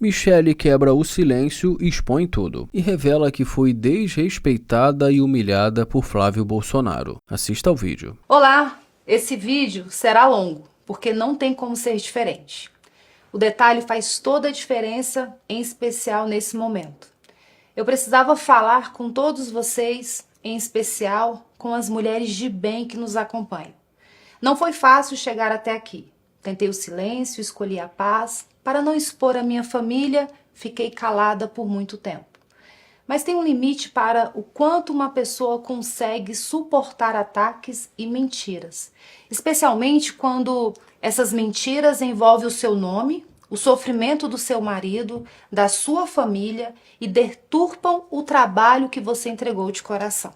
Michele quebra o silêncio e expõe tudo, e revela que foi desrespeitada e humilhada por Flávio Bolsonaro. Assista ao vídeo. Olá, esse vídeo será longo, porque não tem como ser diferente. O detalhe faz toda a diferença, em especial nesse momento. Eu precisava falar com todos vocês, em especial com as mulheres de bem que nos acompanham. Não foi fácil chegar até aqui. Tentei o silêncio, escolhi a paz. Para não expor a minha família, fiquei calada por muito tempo. Mas tem um limite para o quanto uma pessoa consegue suportar ataques e mentiras. Especialmente quando essas mentiras envolvem o seu nome, o sofrimento do seu marido, da sua família e deturpam o trabalho que você entregou de coração.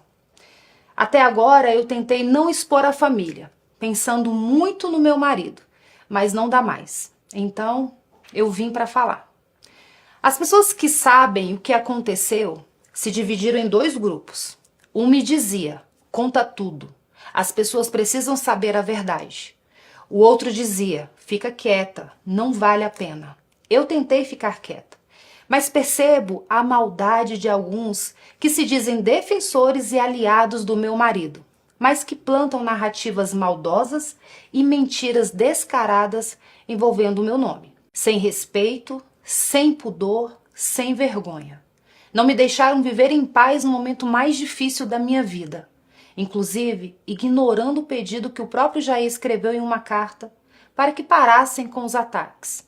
Até agora eu tentei não expor a família, pensando muito no meu marido, mas não dá mais. Então eu vim para falar. As pessoas que sabem o que aconteceu se dividiram em dois grupos. Um me dizia, conta tudo. As pessoas precisam saber a verdade. O outro dizia, fica quieta, não vale a pena. Eu tentei ficar quieta, mas percebo a maldade de alguns que se dizem defensores e aliados do meu marido, mas que plantam narrativas maldosas e mentiras descaradas envolvendo o meu nome. Sem respeito, sem pudor, sem vergonha. Não me deixaram viver em paz no momento mais difícil da minha vida. Inclusive, ignorando o pedido que o próprio Jair escreveu em uma carta para que parassem com os ataques.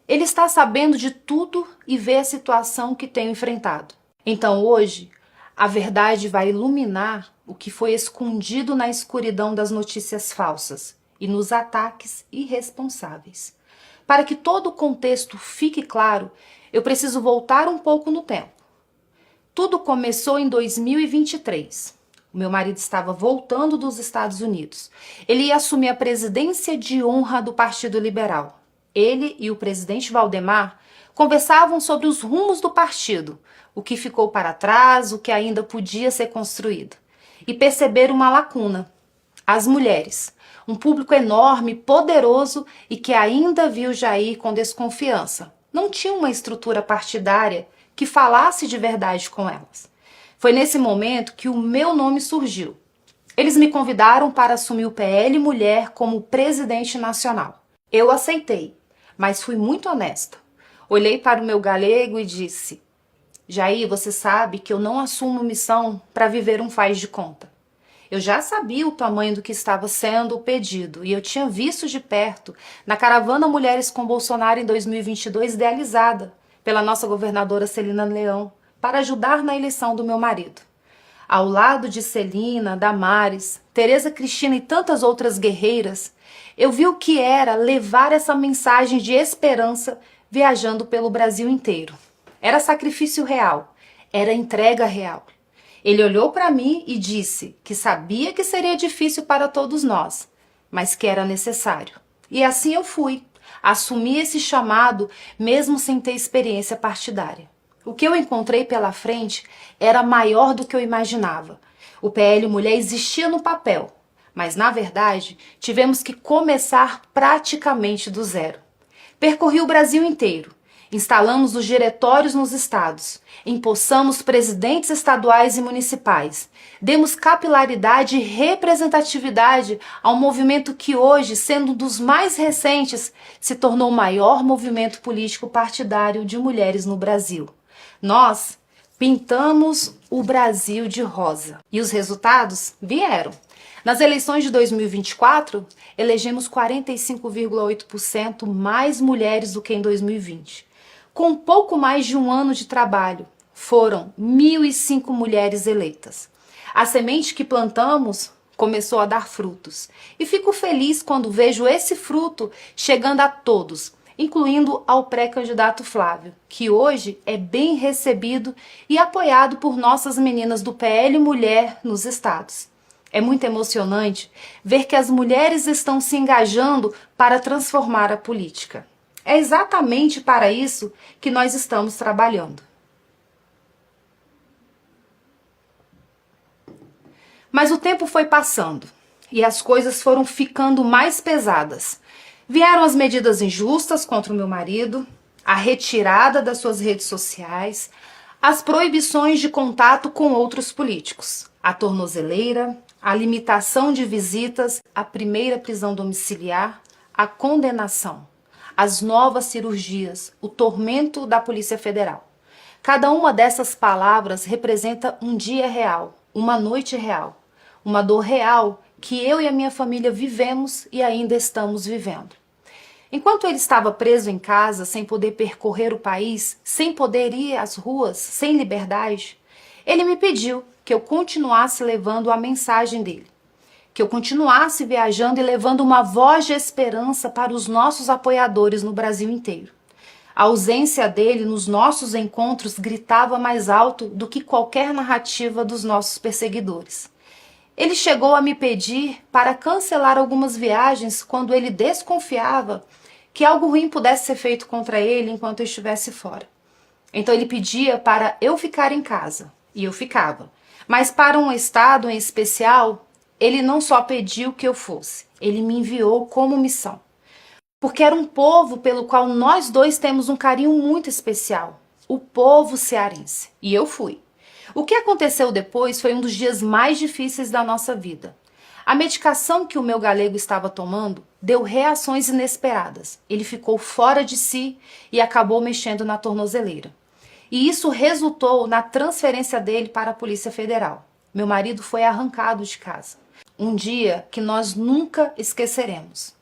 Ele está sabendo de tudo e vê a situação que tenho enfrentado. Então hoje, a verdade vai iluminar o que foi escondido na escuridão das notícias falsas e nos ataques irresponsáveis. Para que todo o contexto fique claro, eu preciso voltar um pouco no tempo. Tudo começou em 2023. O meu marido estava voltando dos Estados Unidos. Ele ia assumir a presidência de honra do Partido Liberal. Ele e o presidente Valdemar conversavam sobre os rumos do partido, o que ficou para trás, o que ainda podia ser construído. E perceberam uma lacuna: as mulheres. Um público enorme, poderoso e que ainda viu Jair com desconfiança. Não tinha uma estrutura partidária que falasse de verdade com elas. Foi nesse momento que o meu nome surgiu. Eles me convidaram para assumir o PL Mulher como presidente nacional. Eu aceitei, mas fui muito honesta. Olhei para o meu galego e disse: Jair, você sabe que eu não assumo missão para viver um faz de conta. Eu já sabia o tamanho do que estava sendo o pedido e eu tinha visto de perto na caravana Mulheres com Bolsonaro em 2022, idealizada pela nossa governadora Celina Leão, para ajudar na eleição do meu marido. Ao lado de Celina, Damares, Tereza Cristina e tantas outras guerreiras, eu vi o que era levar essa mensagem de esperança viajando pelo Brasil inteiro. Era sacrifício real, era entrega real. Ele olhou para mim e disse que sabia que seria difícil para todos nós, mas que era necessário. E assim eu fui, assumi esse chamado mesmo sem ter experiência partidária. O que eu encontrei pela frente era maior do que eu imaginava. O PL Mulher existia no papel, mas na verdade tivemos que começar praticamente do zero. Percorri o Brasil inteiro. Instalamos os diretórios nos estados, empossamos presidentes estaduais e municipais, demos capilaridade e representatividade ao movimento que hoje, sendo um dos mais recentes, se tornou o maior movimento político partidário de mulheres no Brasil. Nós pintamos o Brasil de rosa e os resultados vieram. Nas eleições de 2024, elegemos 45,8% mais mulheres do que em 2020. Com pouco mais de um ano de trabalho, foram 1.005 mulheres eleitas. A semente que plantamos começou a dar frutos. E fico feliz quando vejo esse fruto chegando a todos, incluindo ao pré-candidato Flávio, que hoje é bem recebido e apoiado por nossas meninas do PL Mulher nos estados. É muito emocionante ver que as mulheres estão se engajando para transformar a política. É exatamente para isso que nós estamos trabalhando. Mas o tempo foi passando e as coisas foram ficando mais pesadas. Vieram as medidas injustas contra o meu marido, a retirada das suas redes sociais, as proibições de contato com outros políticos, a tornozeleira, a limitação de visitas, a primeira prisão domiciliar, a condenação, as novas cirurgias, o tormento da Polícia Federal. Cada uma dessas palavras representa um dia real, uma noite real, uma dor real que eu e a minha família vivemos e ainda estamos vivendo. Enquanto ele estava preso em casa, sem poder percorrer o país, sem poder ir às ruas, sem liberdade, ele me pediu que eu continuasse levando a mensagem dele, que eu continuasse viajando e levando uma voz de esperança para os nossos apoiadores no Brasil inteiro. A ausência dele nos nossos encontros gritava mais alto do que qualquer narrativa dos nossos perseguidores. Ele chegou a me pedir para cancelar algumas viagens quando ele desconfiava que algo ruim pudesse ser feito contra ele enquanto eu estivesse fora. Então ele pedia para eu ficar em casa, e eu ficava. Mas para um estado em especial, ele não só pediu que eu fosse, ele me enviou como missão. Porque era um povo pelo qual nós dois temos um carinho muito especial, o povo cearense. E eu fui. O que aconteceu depois foi um dos dias mais difíceis da nossa vida. A medicação que o meu galego estava tomando deu reações inesperadas. Ele ficou fora de si e acabou mexendo na tornozeleira. E isso resultou na transferência dele para a Polícia Federal. Meu marido foi arrancado de casa. Um dia que nós nunca esqueceremos.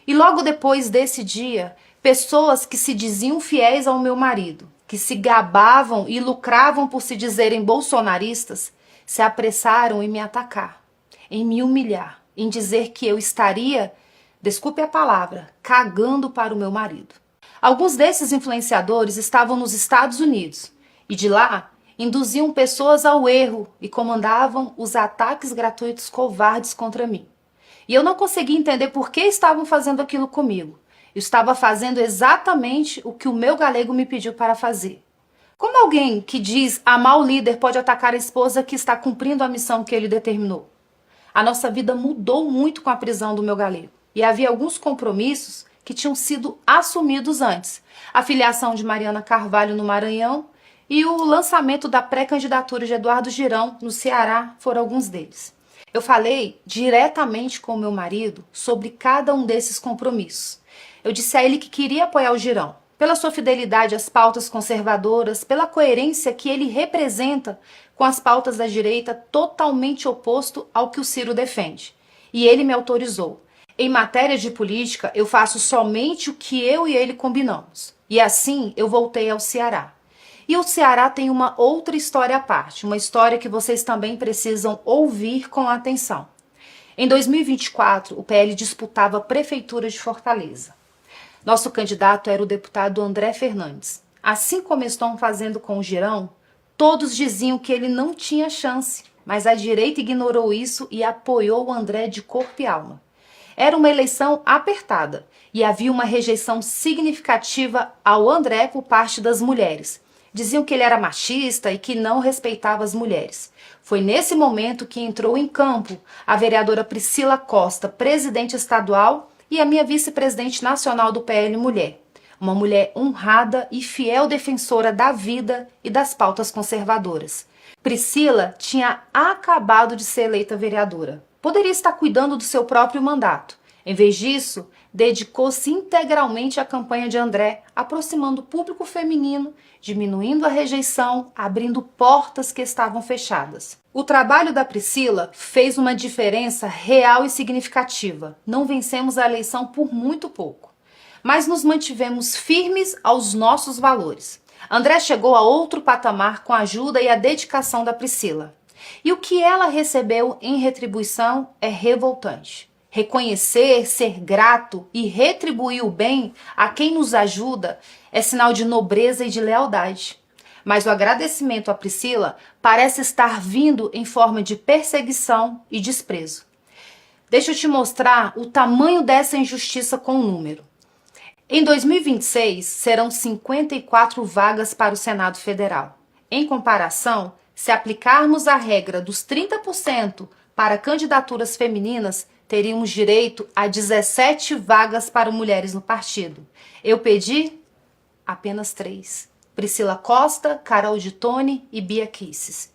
E logo depois desse dia, pessoas que se diziam fiéis ao meu marido, que se gabavam e lucravam por se dizerem bolsonaristas, se apressaram em me atacar, em me humilhar, em dizer que eu estaria, desculpe a palavra, cagando para o meu marido. Alguns desses influenciadores estavam nos Estados Unidos e de lá induziam pessoas ao erro e comandavam os ataques gratuitos covardes contra mim. E eu não conseguia entender por que estavam fazendo aquilo comigo. Eu estava fazendo exatamente o que o meu galego me pediu para fazer. Como alguém que diz amar o líder pode atacar a esposa que está cumprindo a missão que ele determinou? A nossa vida mudou muito com a prisão do meu galego. E havia alguns compromissos que tinham sido assumidos antes. A filiação de Mariana Carvalho no Maranhão e o lançamento da pré-candidatura de Eduardo Girão no Ceará foram alguns deles. Eu falei diretamente com o meu marido sobre cada um desses compromissos. Eu disse a ele que queria apoiar o Girão, pela sua fidelidade às pautas conservadoras, pela coerência que ele representa com as pautas da direita totalmente oposto ao que o Ciro defende. E ele me autorizou. Em matéria de política, eu faço somente o que eu e ele combinamos. E assim eu voltei ao Ceará. E o Ceará tem uma outra história à parte, uma história que vocês também precisam ouvir com atenção. Em 2024, o PL disputava a Prefeitura de Fortaleza. Nosso candidato era o deputado André Fernandes. Assim como estão fazendo com o Girão, todos diziam que ele não tinha chance, mas a direita ignorou isso e apoiou o André de corpo e alma. Era uma eleição apertada e havia uma rejeição significativa ao André por parte das mulheres. Diziam que ele era machista e que não respeitava as mulheres. Foi nesse momento que entrou em campo a vereadora Priscila Costa, presidente estadual, e a minha vice-presidente nacional do PL Mulher. Uma mulher honrada e fiel defensora da vida e das pautas conservadoras. Priscila tinha acabado de ser eleita vereadora. Poderia estar cuidando do seu próprio mandato. Em vez disso, dedicou-se integralmente à campanha de André, aproximando o público feminino, diminuindo a rejeição, abrindo portas que estavam fechadas. O trabalho da Priscila fez uma diferença real e significativa. Não vencemos a eleição por muito pouco, mas nos mantivemos firmes aos nossos valores. André chegou a outro patamar com a ajuda e a dedicação da Priscila. E o que ela recebeu em retribuição é revoltante. Reconhecer, ser grato e retribuir o bem a quem nos ajuda é sinal de nobreza e de lealdade. Mas o agradecimento a Priscila parece estar vindo em forma de perseguição e desprezo. Deixa eu te mostrar o tamanho dessa injustiça com o número. Em 2026, serão 54 vagas para o Senado Federal. Em comparação, se aplicarmos a regra dos 30% para candidaturas femininas, teríamos direito a 17 vagas para mulheres no partido. Eu pedi, Apenas 3. Priscila Costa, Carol de Tone e Bia Kisses.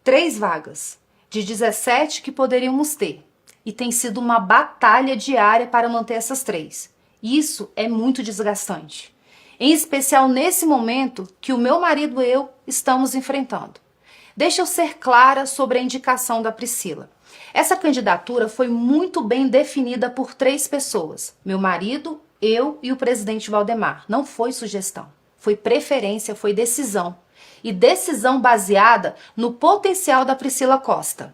3 vagas, de 17 que poderíamos ter. E tem sido uma batalha diária para manter essas 3. Isso é muito desgastante. Em especial nesse momento que o meu marido e eu estamos enfrentando. Deixa eu ser clara sobre a indicação da Priscila. Essa candidatura foi muito bem definida por 3 pessoas. Meu marido, eu e o presidente Valdemar. Não foi sugestão. Foi preferência, foi decisão. E decisão baseada no potencial da Priscila Costa.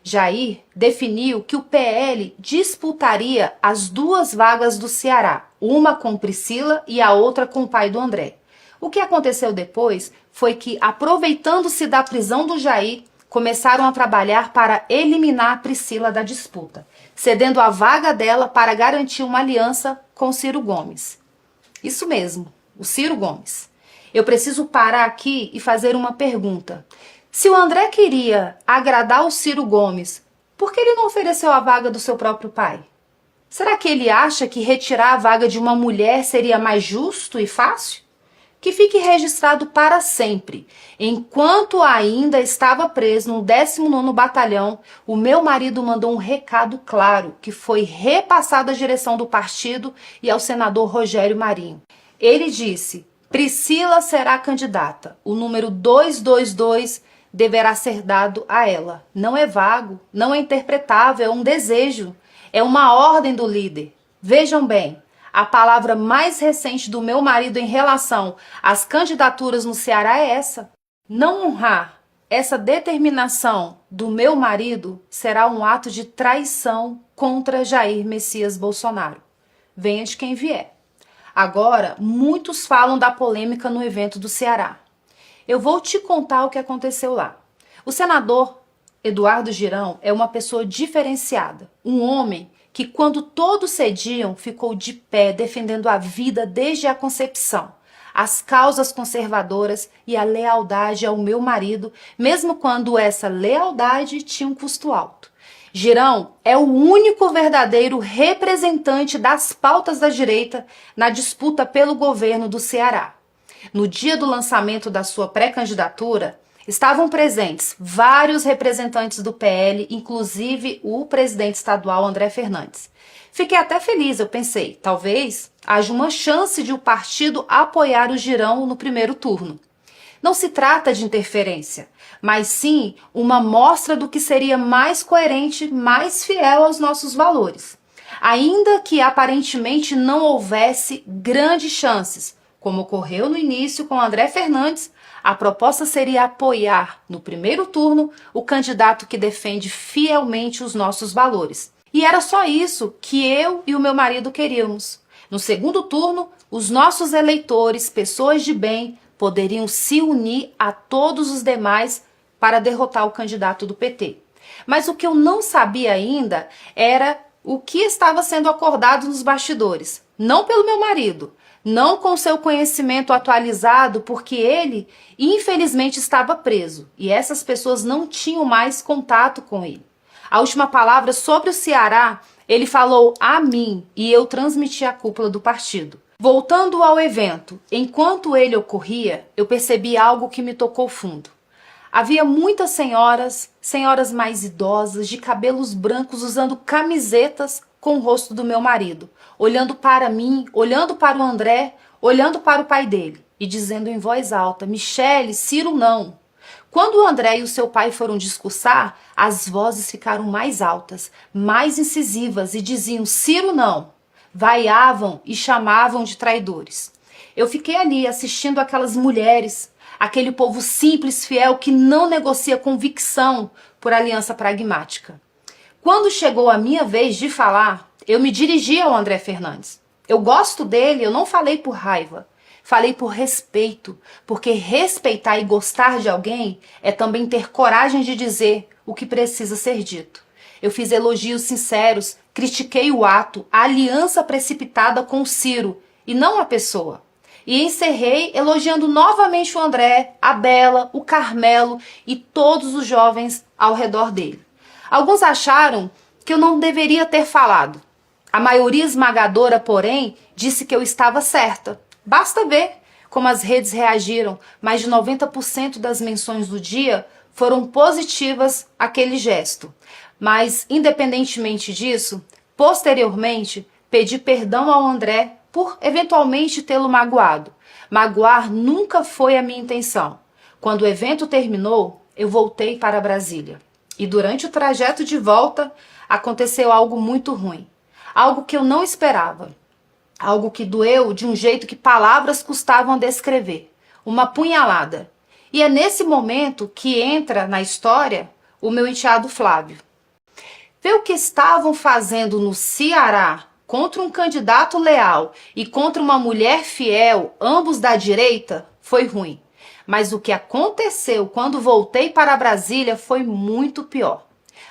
Jair definiu que o PL disputaria as 2 vagas do Ceará, uma com Priscila e a outra com o pai do André. O que aconteceu depois foi que, aproveitando-se da prisão do Jair, começaram a trabalhar para eliminar a Priscila da disputa, cedendo a vaga dela para garantir uma aliança com Ciro Gomes. Isso mesmo, o Ciro Gomes. Eu preciso parar aqui e fazer uma pergunta. Se o André queria agradar o Ciro Gomes, por que ele não ofereceu a vaga do seu próprio pai? Será que ele acha que retirar a vaga de uma mulher seria mais justo e fácil? Que fique registrado para sempre. Enquanto ainda estava preso no 19º Batalhão, o meu marido mandou um recado claro, que foi repassado à direção do partido e ao senador Rogério Marinho. Ele disse: Priscila será candidata. O número 222 deverá ser dado a ela. Não é vago, não é interpretável, é um desejo. É uma ordem do líder. Vejam bem, a palavra mais recente do meu marido em relação às candidaturas no Ceará é essa. Não honrar essa determinação do meu marido será um ato de traição contra Jair Messias Bolsonaro. Venha de quem vier. Agora, muitos falam da polêmica no evento do Ceará. Eu vou te contar o que aconteceu lá. O senador Eduardo Girão é uma pessoa diferenciada, um homem que, quando todos cediam, ficou de pé defendendo a vida desde a concepção, as causas conservadoras e a lealdade ao meu marido, mesmo quando essa lealdade tinha um custo alto. Girão é o único verdadeiro representante das pautas da direita na disputa pelo governo do Ceará. No dia do lançamento da sua pré-candidatura, estavam presentes vários representantes do PL, inclusive o presidente estadual André Fernandes. Fiquei até feliz, eu pensei, talvez haja uma chance de o partido apoiar o Girão no primeiro turno. Não se trata de interferência, mas sim uma mostra do que seria mais coerente, mais fiel aos nossos valores. Ainda que aparentemente não houvesse grandes chances, como ocorreu no início com André Fernandes, a proposta seria apoiar, no primeiro turno, o candidato que defende fielmente os nossos valores. E era só isso que eu e o meu marido queríamos. No segundo turno, os nossos eleitores, pessoas de bem, poderiam se unir a todos os demais para derrotar o candidato do PT. Mas o que eu não sabia ainda era o que estava sendo acordado nos bastidores. Não pelo meu marido, não com seu conhecimento atualizado, porque ele, infelizmente, estava preso e essas pessoas não tinham mais contato com ele. A última palavra sobre o Ceará, ele falou a mim e eu transmiti à cúpula do partido. Voltando ao evento, enquanto ele ocorria, eu percebi algo que me tocou fundo. Havia muitas senhoras mais idosas, de cabelos brancos, usando camisetas com o rosto do meu marido, olhando para mim, olhando para o André, olhando para o pai dele e dizendo em voz alta: Michele, Ciro não. Quando o André e o seu pai foram discursar, as vozes ficaram mais altas, mais incisivas e diziam: Ciro não. Vaiavam e chamavam de traidores. Eu fiquei ali assistindo aquelas mulheres, aquele povo simples, fiel, que não negocia convicção por aliança pragmática. Quando chegou a minha vez de falar, eu me dirigi ao André Fernandes. Eu gosto dele, eu não falei por raiva. Falei por respeito, porque respeitar e gostar de alguém é também ter coragem de dizer o que precisa ser dito. Eu fiz elogios sinceros, critiquei o ato, a aliança precipitada com o Ciro, e não a pessoa. E encerrei elogiando novamente o André, a Bela, o Carmelo e todos os jovens ao redor dele. Alguns acharam que eu não deveria ter falado. A maioria esmagadora, porém, disse que eu estava certa. Basta ver como as redes reagiram, mais de 90% das menções do dia foram positivas àquele gesto. Mas, independentemente disso, posteriormente, pedi perdão ao André por eventualmente tê-lo magoado. Magoar nunca foi a minha intenção. Quando o evento terminou, eu voltei para Brasília. E durante o trajeto de volta, aconteceu algo muito ruim. Algo que eu não esperava. Algo que doeu de um jeito que palavras custavam a descrever. Uma punhalada. E é nesse momento que entra na história o meu enteado Flávio. Ver o que estavam fazendo no Ceará contra um candidato leal e contra uma mulher fiel, ambos da direita, foi ruim. Mas o que aconteceu quando voltei para Brasília foi muito pior.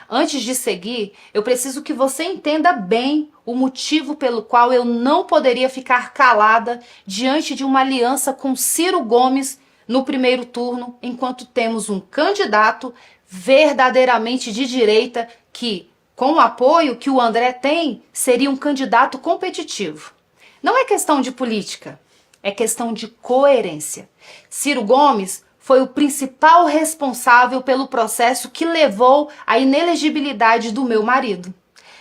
Antes de seguir, eu preciso que você entenda bem o motivo pelo qual eu não poderia ficar calada diante de uma aliança com Ciro Gomes no primeiro turno, enquanto temos um candidato verdadeiramente de direita que, com o apoio que o André tem, seria um candidato competitivo. Não é questão de política, é questão de coerência. Ciro Gomes foi o principal responsável pelo processo que levou à inelegibilidade do meu marido.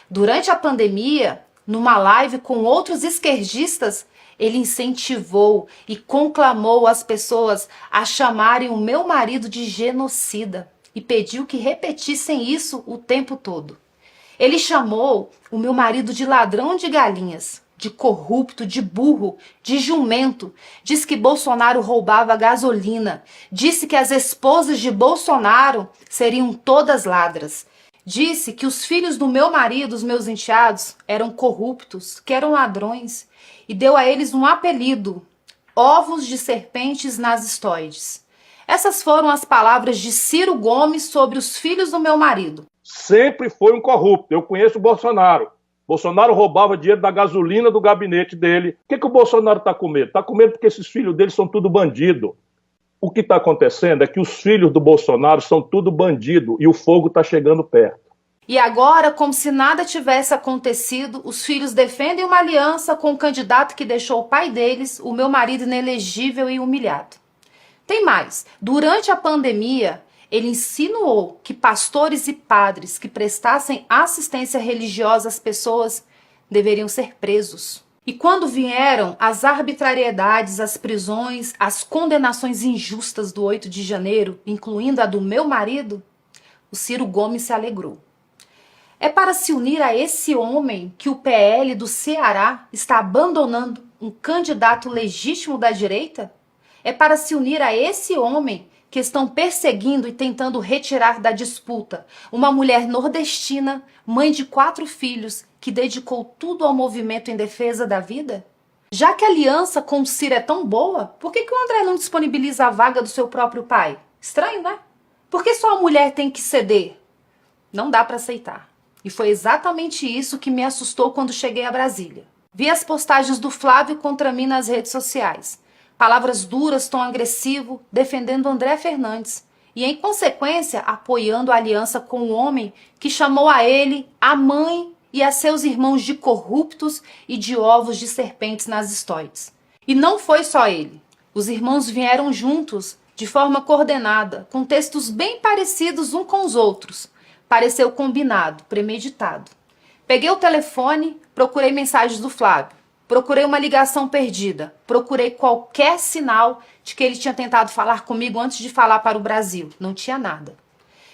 Durante a pandemia, numa live com outros esquerdistas, ele incentivou e conclamou as pessoas a chamarem o meu marido de genocida e pediu que repetissem isso o tempo todo. Ele chamou o meu marido de ladrão de galinhas, de corrupto, de burro, de jumento. Diz que Bolsonaro roubava gasolina. Disse que as esposas de Bolsonaro seriam todas ladras. Disse que os filhos do meu marido, os meus enteados, eram corruptos, que eram ladrões. E deu a eles um apelido: ovos de serpentes nazistoides. Essas foram as palavras de Ciro Gomes sobre os filhos do meu marido. Sempre foi um corrupto. Eu conheço o Bolsonaro. Bolsonaro roubava dinheiro da gasolina do gabinete dele. O que o Bolsonaro está com medo? Está com medo porque esses filhos dele são tudo bandido. O que está acontecendo é que os filhos do Bolsonaro são tudo bandido e o fogo está chegando perto. E agora, como se nada tivesse acontecido, os filhos defendem uma aliança com o candidato que deixou o pai deles, o meu marido, inelegível e humilhado. Tem mais. Durante a pandemia, ele insinuou que pastores e padres que prestassem assistência religiosa às pessoas deveriam ser presos. E quando vieram as arbitrariedades, as prisões, as condenações injustas do 8 de janeiro, incluindo a do meu marido, o Ciro Gomes se alegrou. É para se unir a esse homem que o PL do Ceará está abandonando um candidato legítimo da direita? É para se unir a esse homem que estão perseguindo e tentando retirar da disputa uma mulher nordestina, mãe de 4 filhos, que dedicou tudo ao movimento em defesa da vida? Já que a aliança com o Ciro é tão boa, por que o André não disponibiliza a vaga do seu próprio pai? Estranho, né? Por que só a mulher tem que ceder? Não dá para aceitar. E foi exatamente isso que me assustou quando cheguei a Brasília. Vi as postagens do Flávio contra mim nas redes sociais. Palavras duras, tom agressivo, defendendo André Fernandes. E, em consequência, apoiando a aliança com o homem que chamou a ele, a mãe e a seus irmãos de corruptos e de ovos de serpentes nazistoides. E não foi só ele. Os irmãos vieram juntos, de forma coordenada, com textos bem parecidos uns com os outros. Pareceu combinado, premeditado. Peguei o telefone, procurei mensagens do Flávio. Procurei uma ligação perdida. Procurei qualquer sinal de que ele tinha tentado falar comigo antes de falar para o Brasil. Não tinha nada.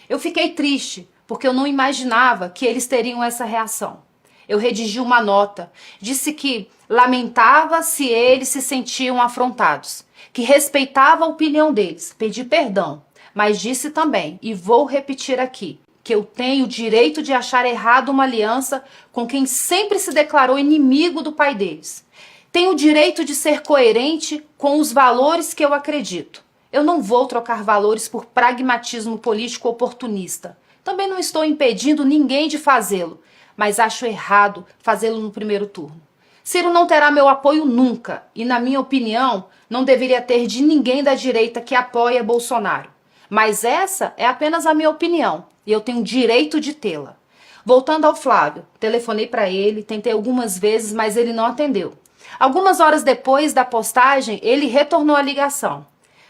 Eu fiquei triste, porque eu não imaginava que eles teriam essa reação. Eu redigi uma nota. Disse que lamentava se eles se sentiam afrontados. Que respeitava a opinião deles. Pedi perdão. Mas disse também, e vou repetir aqui, que eu tenho o direito de achar errado uma aliança com quem sempre se declarou inimigo do pai deles. Tenho o direito de ser coerente com os valores que eu acredito. Eu não vou trocar valores por pragmatismo político oportunista. Também não estou impedindo ninguém de fazê-lo, mas acho errado fazê-lo no primeiro turno. Ciro não terá meu apoio nunca e, na minha opinião, não deveria ter de ninguém da direita que apoia Bolsonaro. Mas essa é apenas a minha opinião e eu tenho direito de tê-la. Voltando ao Flávio, telefonei para ele, tentei algumas vezes, mas ele não atendeu. Algumas horas depois da postagem, ele retornou a ligação.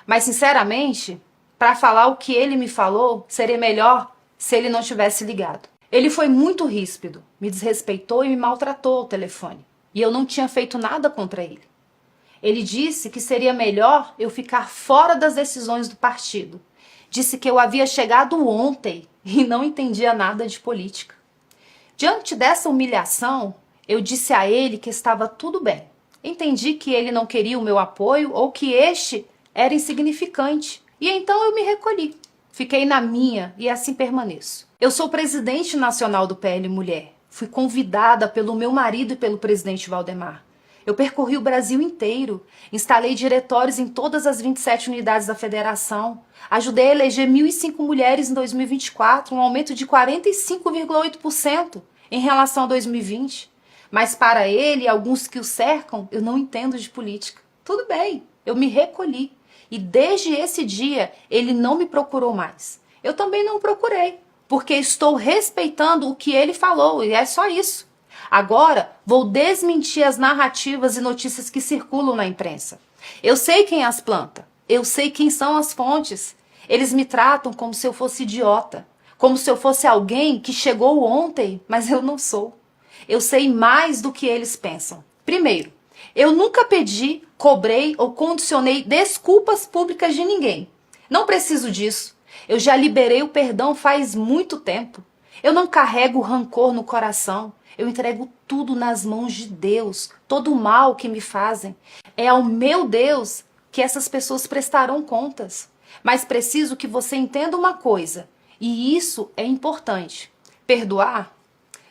Mas, sinceramente, para falar o que ele me falou, seria melhor se ele não tivesse ligado. Ele foi muito ríspido, me desrespeitou e me maltratou ao telefone. E eu não tinha feito nada contra ele. Ele disse que seria melhor eu ficar fora das decisões do partido. Disse que eu havia chegado ontem e não entendia nada de política. Diante dessa humilhação, eu disse a ele que estava tudo bem. Entendi que ele não queria o meu apoio ou que este era insignificante. E então eu me recolhi. Fiquei na minha e assim permaneço. Eu sou presidente nacional do PL Mulher. Fui convidada pelo meu marido e pelo presidente Valdemar. Eu percorri o Brasil inteiro, instalei diretórios em todas as 27 unidades da federação, ajudei a eleger 1.005 mulheres em 2024, um aumento de 45,8% em relação a 2020. Mas para ele e alguns que o cercam, eu não entendo de política. Tudo bem, eu me recolhi. E desde esse dia, ele não me procurou mais. Eu também não procurei, porque estou respeitando o que ele falou, e é só isso. Agora, vou desmentir as narrativas e notícias que circulam na imprensa. Eu sei quem as planta, eu sei quem são as fontes. Eles me tratam como se eu fosse idiota, como se eu fosse alguém que chegou ontem, mas eu não sou. Eu sei mais do que eles pensam. Primeiro, eu nunca pedi, cobrei ou condicionei desculpas públicas de ninguém. Não preciso disso. Eu já liberei o perdão faz muito tempo. Eu não carrego rancor no coração. Eu entrego tudo nas mãos de Deus. Todo o mal que me fazem. É ao meu Deus que essas pessoas prestarão contas. Mas preciso que você entenda uma coisa. E isso é importante. Perdoar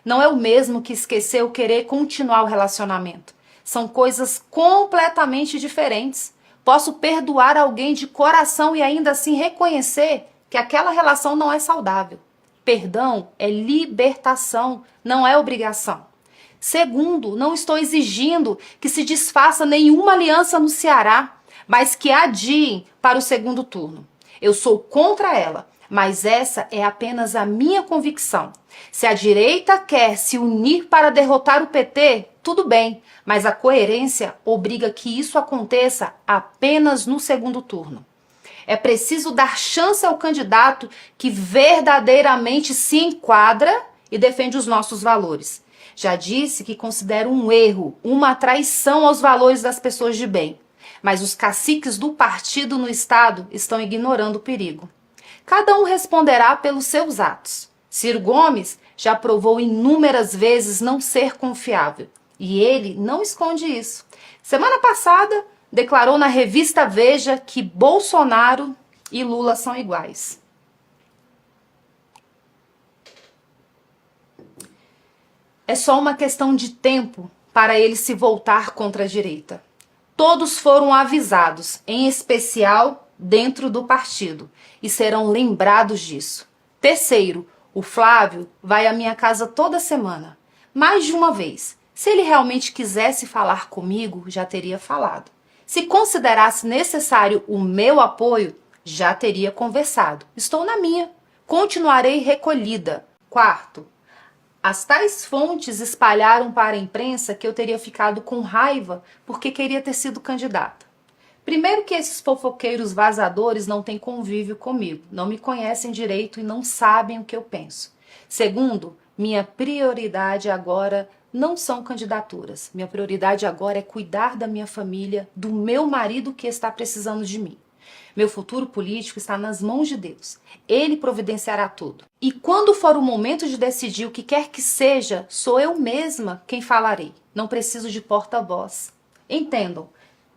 não é o mesmo que esquecer ou querer continuar o relacionamento. São coisas completamente diferentes. Posso perdoar alguém de coração e ainda assim reconhecer que aquela relação não é saudável. Perdão é libertação, não é obrigação. Segundo, não estou exigindo que se desfaça nenhuma aliança no Ceará, mas que adiem para o segundo turno. Eu sou contra ela, mas essa é apenas a minha convicção. Se a direita quer se unir para derrotar o PT, tudo bem, mas a coerência obriga que isso aconteça apenas no segundo turno. É preciso dar chance ao candidato que verdadeiramente se enquadra e defende os nossos valores. Já disse que considero um erro, uma traição aos valores das pessoas de bem. Mas os caciques do partido no Estado estão ignorando o perigo. Cada um responderá pelos seus atos. Ciro Gomes já provou inúmeras vezes não ser confiável. E ele não esconde isso. Semana passada, declarou na revista Veja que Bolsonaro e Lula são iguais. É só uma questão de tempo para ele se voltar contra a direita. Todos foram avisados, em especial dentro do partido, e serão lembrados disso. Terceiro, o Flávio vai à minha casa toda semana, mais de uma vez. Se ele realmente quisesse falar comigo, já teria falado. Se considerasse necessário o meu apoio, já teria conversado. Estou na minha. Continuarei recolhida. Quarto, as tais fontes espalharam para a imprensa que eu teria ficado com raiva porque queria ter sido candidata. Primeiro que esses fofoqueiros vazadores não têm convívio comigo, não me conhecem direito e não sabem o que eu penso. Segundo, minha prioridade agora não são candidaturas. Minha prioridade agora é cuidar da minha família, do meu marido que está precisando de mim. Meu futuro político está nas mãos de Deus. Ele providenciará tudo. E quando for o momento de decidir o que quer que seja, sou eu mesma quem falarei. Não preciso de porta-voz. Entendam,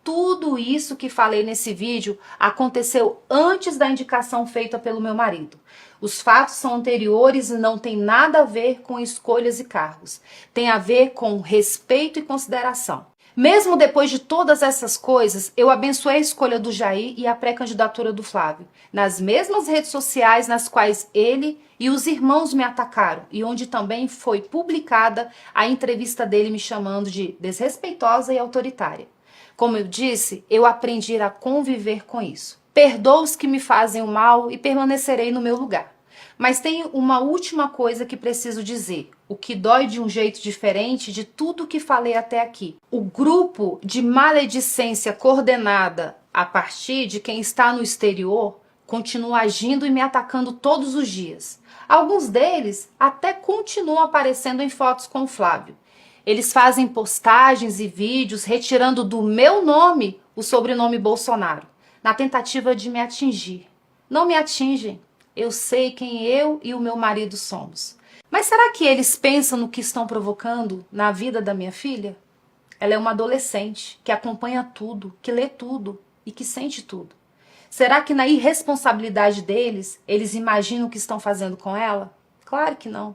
tudo isso que falei nesse vídeo aconteceu antes da indicação feita pelo meu marido. Os fatos são anteriores e não tem nada a ver com escolhas e cargos. Tem a ver com respeito e consideração. Mesmo depois de todas essas coisas, eu abençoei a escolha do Jair e a pré-candidatura do Flávio, nas mesmas redes sociais nas quais ele e os irmãos me atacaram e onde também foi publicada a entrevista dele me chamando de desrespeitosa e autoritária. Como eu disse, eu aprendi a conviver com isso. Perdoo os que me fazem o mal e permanecerei no meu lugar. Mas tem uma última coisa que preciso dizer. o que dói de um jeito diferente de tudo que falei até aqui. O grupo de maledicência coordenada a partir de quem está no exterior continua agindo e me atacando todos os dias. Alguns deles até continuam aparecendo em fotos com o Flávio. Eles fazem postagens e vídeos retirando do meu nome o sobrenome Bolsonaro, na tentativa de me atingir. Não me atingem. Eu sei quem eu e o meu marido somos. Mas será que eles pensam no que estão provocando na vida da minha filha? Ela é uma adolescente que acompanha tudo, que lê tudo e que sente tudo. Será que na irresponsabilidade deles, eles imaginam o que estão fazendo com ela? Claro que não.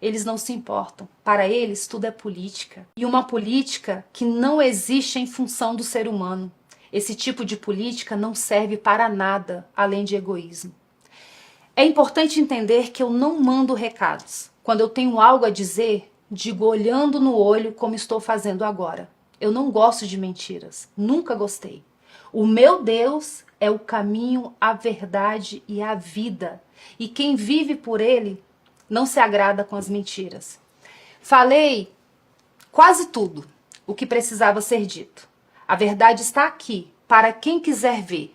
Eles não se importam. Para eles, tudo é política. E uma política que não existe em função do ser humano. Esse tipo de política não serve para nada além de egoísmo. É importante entender que eu não mando recados. Quando eu tenho algo a dizer, digo olhando no olho como estou fazendo agora. Eu não gosto de mentiras. Nunca gostei. O meu Deus é o caminho, a verdade e a vida. E quem vive por ele não se agrada com as mentiras. Falei quase tudo o que precisava ser dito. A verdade está aqui, para quem quiser ver.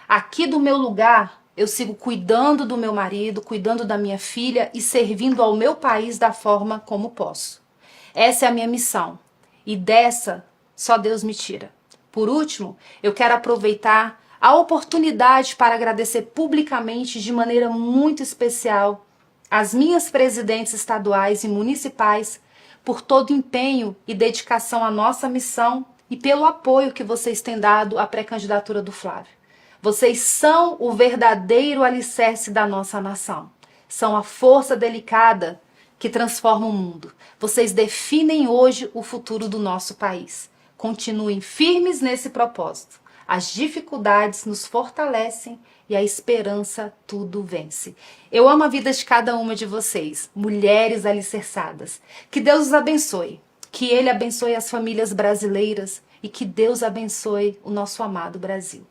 Aqui do meu lugar, eu sigo cuidando do meu marido, cuidando da minha filha e servindo ao meu país da forma como posso. Essa é a minha missão. E dessa, só Deus me tira. Por último, eu quero aproveitar a oportunidade para agradecer publicamente, de maneira muito especial, as minhas presidentes estaduais e municipais por todo o empenho e dedicação à nossa missão e pelo apoio que vocês têm dado à pré-candidatura do Flávio. Vocês são o verdadeiro alicerce da nossa nação. São a força delicada que transforma o mundo. Vocês definem hoje o futuro do nosso país. Continuem firmes nesse propósito. As dificuldades nos fortalecem e a esperança tudo vence. Eu amo a vida de cada uma de vocês, mulheres alicerçadas. Que Deus os abençoe, que Ele abençoe as famílias brasileiras e que Deus abençoe o nosso amado Brasil.